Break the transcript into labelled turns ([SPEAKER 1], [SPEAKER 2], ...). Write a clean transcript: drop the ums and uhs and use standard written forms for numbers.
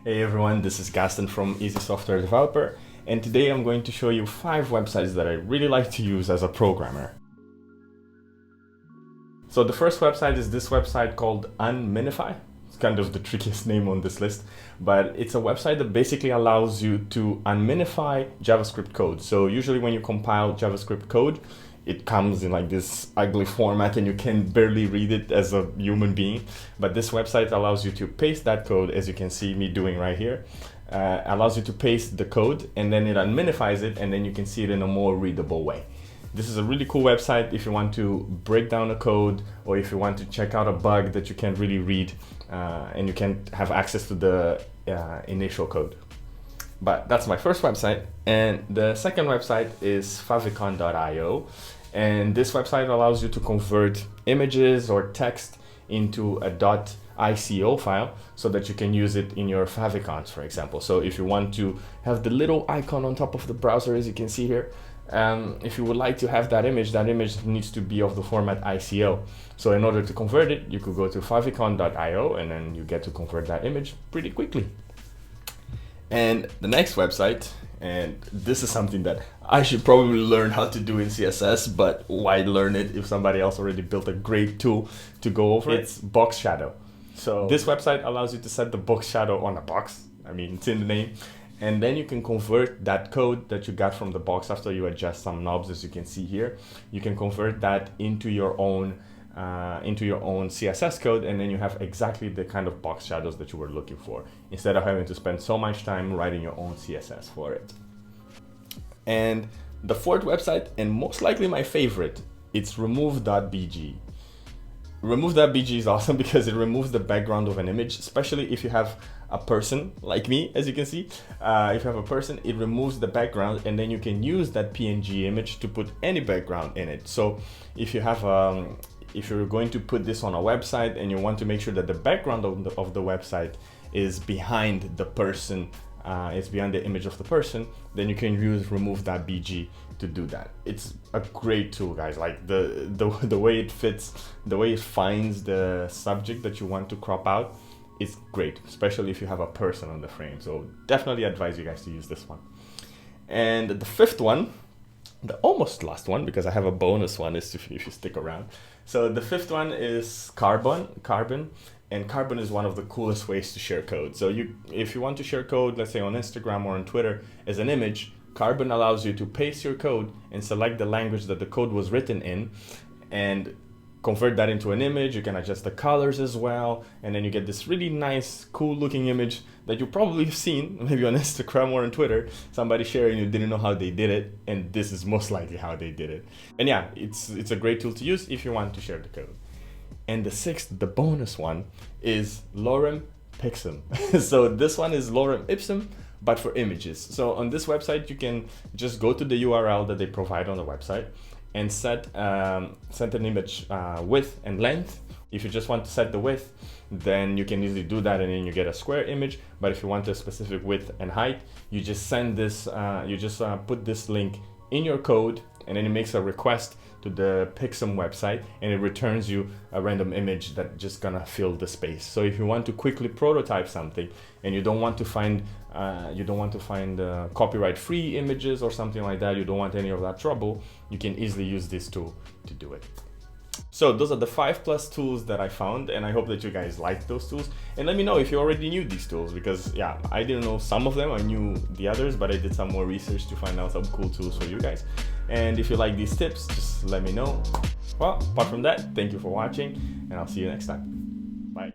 [SPEAKER 1] Hey everyone, this is Gaston from Easy Software Developer, and today I'm going to show you 5 websites that I really like to use as a programmer. So the first website is this website called Unminify. It's kind of the trickiest name on this list, but it's a website that basically allows you to unminify JavaScript code. So usually when you compile JavaScript code, it comes in like this ugly format and you can barely read it as a human being. But this website allows you to paste that code, as you can see me doing right here. Allows you to paste the code and then it unminifies it, and then you can see it in a more readable way. This is a really cool website if you want to break down a code, or if you want to check out a bug that you can't really read and you can't have access to the initial code. But that's my first website. And the second website is Favicon.io. And this website allows you to convert images or text into a .ico file so that you can use it in your favicons, for example. So if you want to have the little icon on top of the browser, as you can see here, if you would like to have that image needs to be of the format ICO. So in order to convert it, you could go to favicon.io and then you get to convert that image pretty quickly. And the next website, and this is something that I should probably learn how to do in CSS, but why learn it if somebody else already built a great tool to go over it? It's BoxShadow. So this website allows you to set the BoxShadow on a box. I mean, it's in the name. And then you can convert that code that you got from the box after you adjust some knobs, as you can see here. You can convert that into your own CSS code, and then you have exactly the kind of box shadows that you were looking for, instead of having to spend so much time writing your own CSS for it. And the fourth website, and most likely my favorite, it's Remove.bg. Remove.bg is awesome because it removes the background of an image, especially if you have a person like me, as you can see. If you have a person, it removes the background, and then you can use that PNG image to put any background in it. So if you have if you're going to put this on a website and you want to make sure that the background of the website is behind the person, it's behind the image of the person, then you can use Remove.bg to do that. It's a great tool, guys. Like the way it fits, the way it finds the subject that you want to crop out is great, especially if you have a person on the frame. So definitely advise you guys to use this one. And the fifth one, the almost last one, because I have a bonus one, is if you stick around. So the fifth one is Carbon, and Carbon is one of the coolest ways to share code. So if you want to share code, let's say on Instagram or on Twitter as an image, Carbon allows you to paste your code and select the language that the code was written in and convert that into an image. You can adjust the colors as well, and then you get this really nice, cool looking image that you probably have seen maybe on Instagram or on Twitter, somebody sharing, you didn't know how they did it, and this is most likely how they did it. And yeah, it's a great tool to use if you want to share the code. And the sixth, the bonus one, is Lorem Picsum. So this one is Lorem Ipsum, but for images. So on this website, you can just go to the URL that they provide on the website and set an image width and length. If you just want to set the width, then you can easily do that and then you get a square image. But if you want a specific width and height, you just send this, put this link in your code, and then it makes a request to the Pixum website, and it returns you a random image that's just gonna fill the space. So if you want to quickly prototype something and you don't want to find copyright-free images or something like that, you don't want any of that trouble, you can easily use this tool to do it. So those are the 5+ tools that I found, and I hope that you guys like those tools. And let me know if you already knew these tools, because yeah, I didn't know some of them, I knew the others, but I did some more research to find out some cool tools for you guys. And if you like these tips, just let me know. Well, apart from that, thank you for watching, and I'll see you next time. Bye.